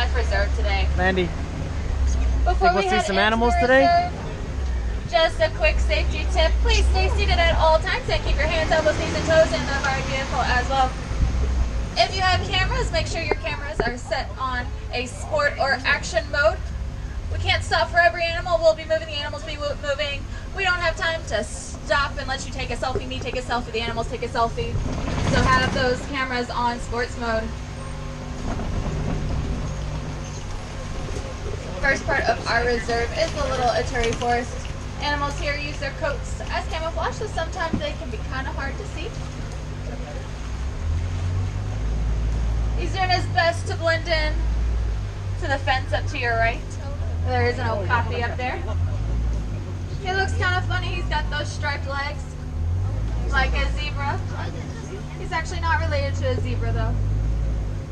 Wildlife Reserve today. Mandy, Before we'll we see head some into animals the today? reserve, just a quick safety tip. Please stay seated at all times and keep your hands, elbows, knees, and toes in the ride vehicle as well. If you have cameras, make sure your cameras are set on a sport or action mode. We can't stop for every animal. We'll be moving, the animals be moving. We don't have time to stop and let you take a selfie, me take a selfie, the animals take a selfie. So have those cameras on sports mode. First part of our reserve is the Little Ituri Forest. Animals here use their coats as camouflage, so sometimes they can be kind of hard to see. He's doing his best to blend in to the fence up to your right. There is an okapi up there. He looks kind of funny. He's got those striped legs like a zebra. He's actually not related to a zebra though.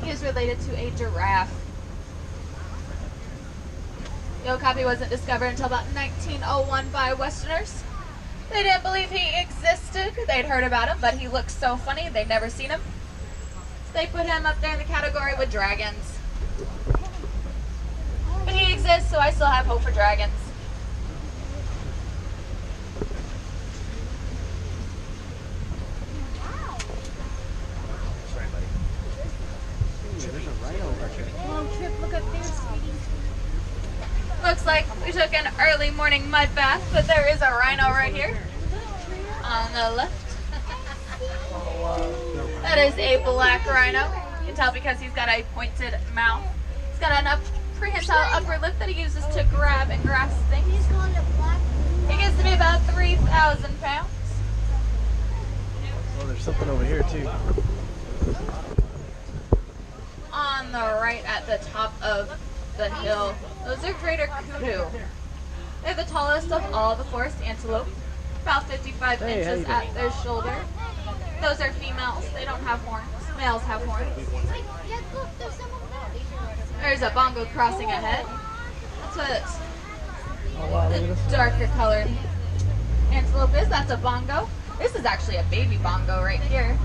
He is related to a giraffe. The okapi wasn't discovered until about 1901 by Westerners. They didn't believe he existed. They'd heard about him, but he looked so funny they'd never seen him. So they put him up there in the category with dragons. But he exists, so I still have hope for dragons. Sorry, buddy. Ooh, there's a rhino over here. Long trip, look up there, sweetie. Looks like we took an early morning mud bath, but there is a rhino right here on the left. That is a black rhino. You can tell because he's got a pointed mouth. He's got an prehensile upper lip that he uses to grab and grasp things. He's calling it black. He gets to be about 3,000 pounds. Oh, there's something over here too. On the right at the top of the hill, those are greater kudu. They're the tallest of all the forest antelope, about 55 inches at their shoulder. Those are females. They don't have horns. Males have horns. Wait, Jack, look, there's some over there. There's a bongo crossing ahead. That's what Oh wow, look at this. darker colored antelope is. That's a bongo. This is actually a baby bongo right here.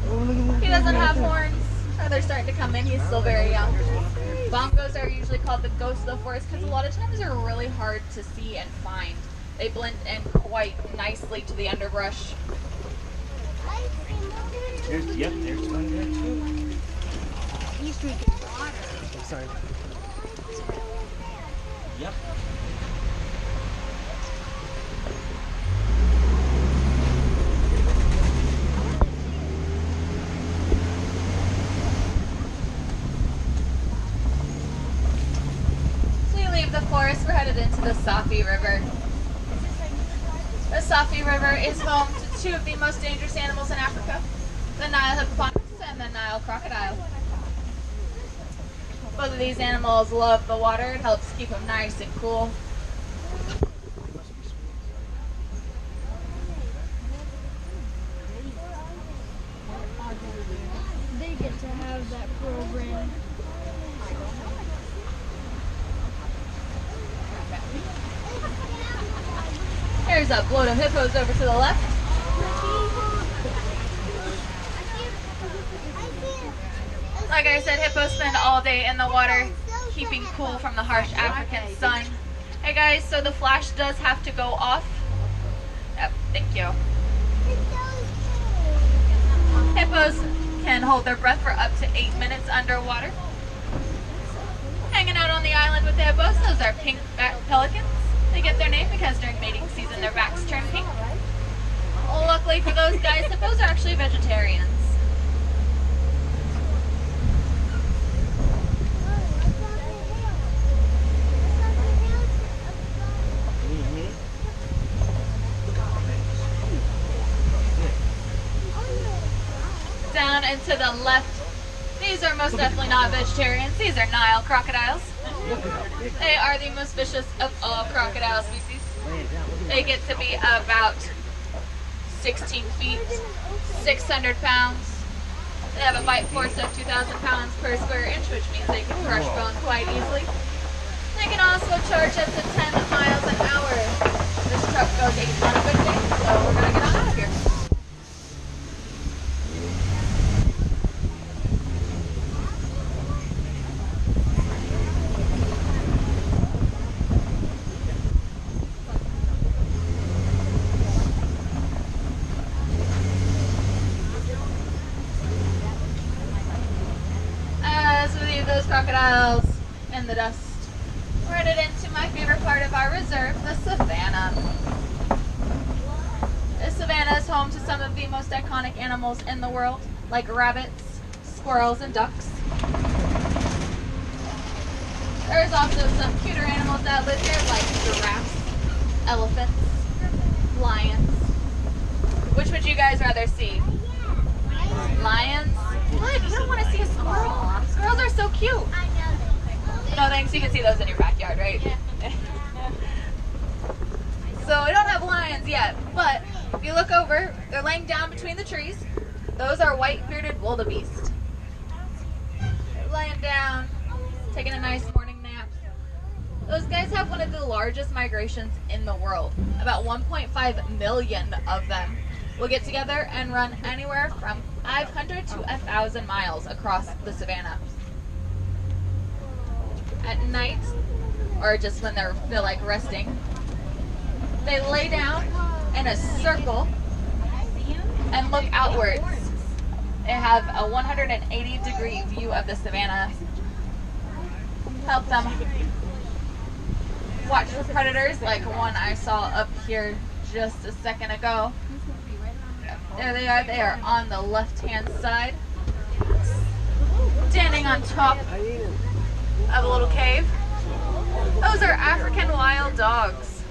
Oh, look at this He doesn't right have there. horns. Or they're starting to come in. He's still very young. Bongos are usually called the ghosts of the forest because a lot of times they're really hard to see and find. They blend in quite nicely to the underbrush. There's one there too. He's drinking water. I'm sorry. Yep. So you leave the forest, we're headed into the Safi River. The Safi River is home to two of the most dangerous animals in Africa, the Nile hippopotamus and the Nile crocodile. Both of these animals love the water. It helps keep them nice and cool. They get to have that program. There's a bloat of hippos over to the left. Like I said, hippos spend all day in the water, keeping cool from the harsh African sun. Hey guys, so the flash does have to go off. Yep, thank you. Hippos can hold their breath for up to 8 minutes underwater. Hanging out on the island with the hippos, those are pink-backed pelicans. They get their name because during mating season their backs turn pink. Luckily for those guys, hippos are actually vegetarians. Down and to the left, these are most definitely not vegetarians. These are Nile crocodiles. They are the most vicious of all crocodile species. They get to be about 16 feet, 600 pounds. They have a bite force of 2,000 pounds per square inch, which means they can crush bone quite easily. They can also charge up to 10 miles an hour. This truck goes 8 on a good day, so we're going to get on out of here. those crocodiles in the dust. We're headed into my favorite part of our reserve, the savannah. The savannah is home to some of the most iconic animals in the world, like rabbits, squirrels, and ducks. There's also some cuter animals that live here, like giraffes, elephants, lions. Which would you guys rather see? Lions? What? You don't want to see a squirrel? Squirrels are so cute. No thanks, you can see those in your backyard, right? So we don't have lions yet, but if you look over, they're laying down between the trees. Those are white-bearded wildebeest. They're laying down, taking a nice morning nap. Those guys have one of the largest migrations in the world. About 1.5 million of them will get together and run anywhere from 500 to 1,000 miles across the savannah. At night, or just when they feel like resting, they lay down in a circle and look outwards. They have a 180-degree view of the savannah. Help them watch for predators like one I saw up here just a second ago. There they are. They are on the left-hand side, standing on top of a little cave. Those are African wild dogs.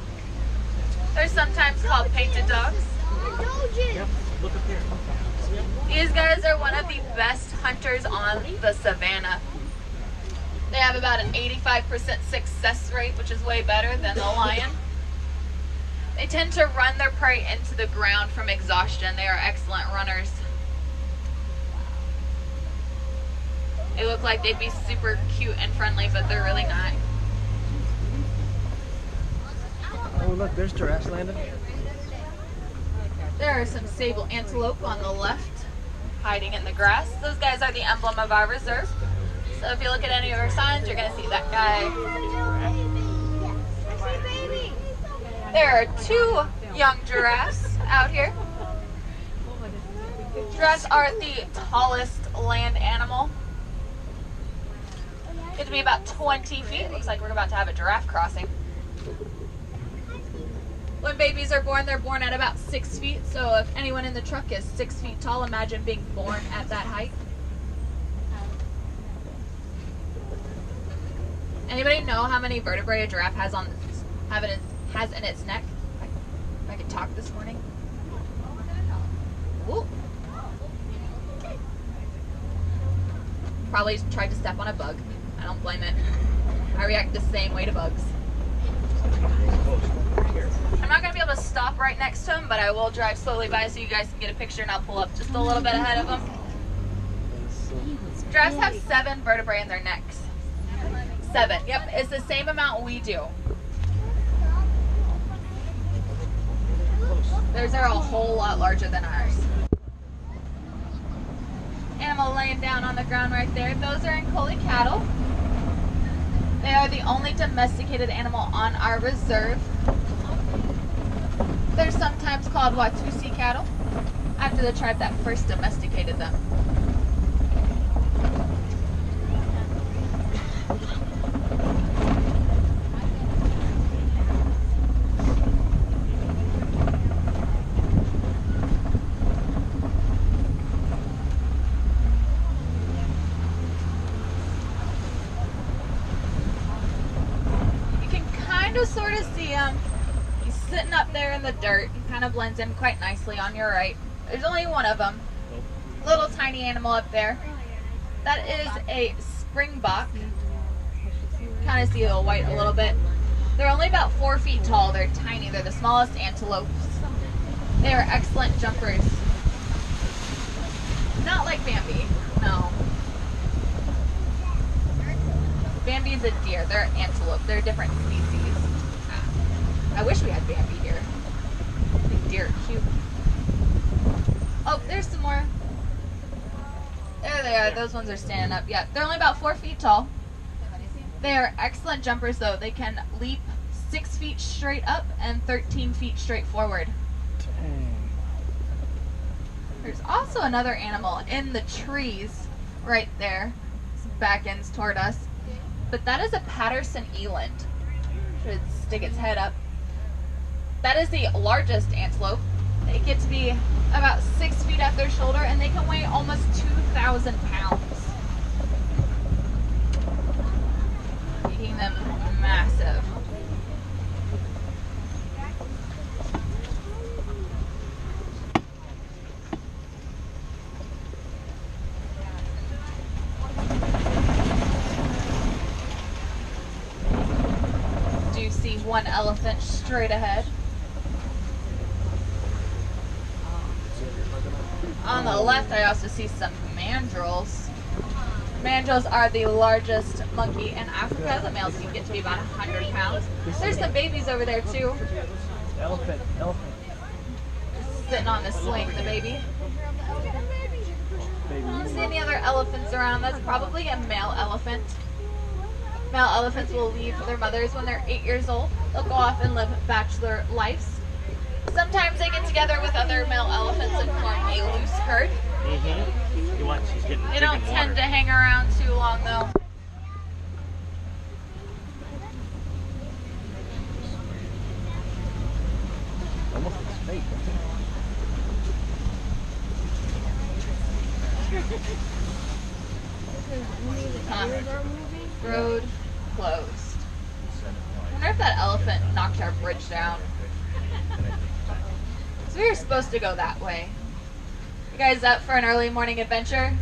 They're sometimes called painted dogs. Look up here. These guys are one of the best hunters on the savannah. They have about an 85% success rate, which is way better than the lion. They tend to run their prey into the ground from exhaustion. They are excellent runners. They look like they'd be super cute and friendly, but they're really not. Oh, look, there's giraffes landing. There are some sable antelope on the left, hiding in the grass. Those guys are the emblem of our reserve. So if you look at any of our signs, you're going to see that guy. There are 2 young giraffes out here. Giraffes are the tallest land animal. Get to be about 20 feet. Looks like we're about to have a giraffe crossing. When babies are born, they're born at about 6 feet. So if anyone in the truck is 6 feet tall, imagine being born at that height. Anybody know how many vertebrae a giraffe has in its neck? If I could talk this morning. Ooh. Probably tried to step on a bug. I don't blame it. I react the same way to bugs. I'm not going to be able to stop right next to him, but I will drive slowly by so you guys can get a picture, and I'll pull up just a little bit ahead of him. Giraffes have 7 vertebrae in their necks. 7. Yep, it's the same amount we do. Theirs are a whole lot larger than ours. Animal laying down on the ground right there. Those are Ankole cattle. They are the only domesticated animal on our reserve. They're sometimes called Watusi cattle, after the tribe that first domesticated them. Sort of see him. He's sitting up there in the dirt. He kind of blends in quite nicely on your right. There's only one of them. Little tiny animal up there. That is a springbok. Kind of see the white a little bit. They're only about 4 feet tall. They're tiny. They're the smallest antelopes. They are excellent jumpers. Not like Bambi. No. Bambi is a deer. They're an antelope. They're a different species. I wish we had Bambi here. I think deer are cute. Oh, there's some more. There they are. Those ones are standing up. Yeah, they're only about 4 feet tall. They are excellent jumpers, though. They can leap 6 feet straight up and 13 feet straight forward. Dang. There's also another animal in the trees right there. back ends toward us. But that is a Patterson eland. Should stick its head up. That is the largest antelope. They get to be about 6 feet at their shoulder, and they can weigh almost 2,000 pounds. Making them massive. Do see one elephant straight ahead. On the left, I also see some mandrills. Mandrills are the largest monkey in Africa. The males can get to be about 100 pounds. There's some babies over there too. Elephant. Sitting on the swing, the baby. I don't see any other elephants around. That's probably a male elephant. Male elephants will leave their mothers when they're 8 years old. They'll go off and live bachelor lives. Sometimes they get together with other male elephants and form a loose herd. You watch, she's getting They don't drinking tend water. to hang around too long though. Almost looks fake, doesn't it? Road closed. I wonder if that elephant knocked our bridge down. So we were supposed to go that way. You guys up for an early morning adventure?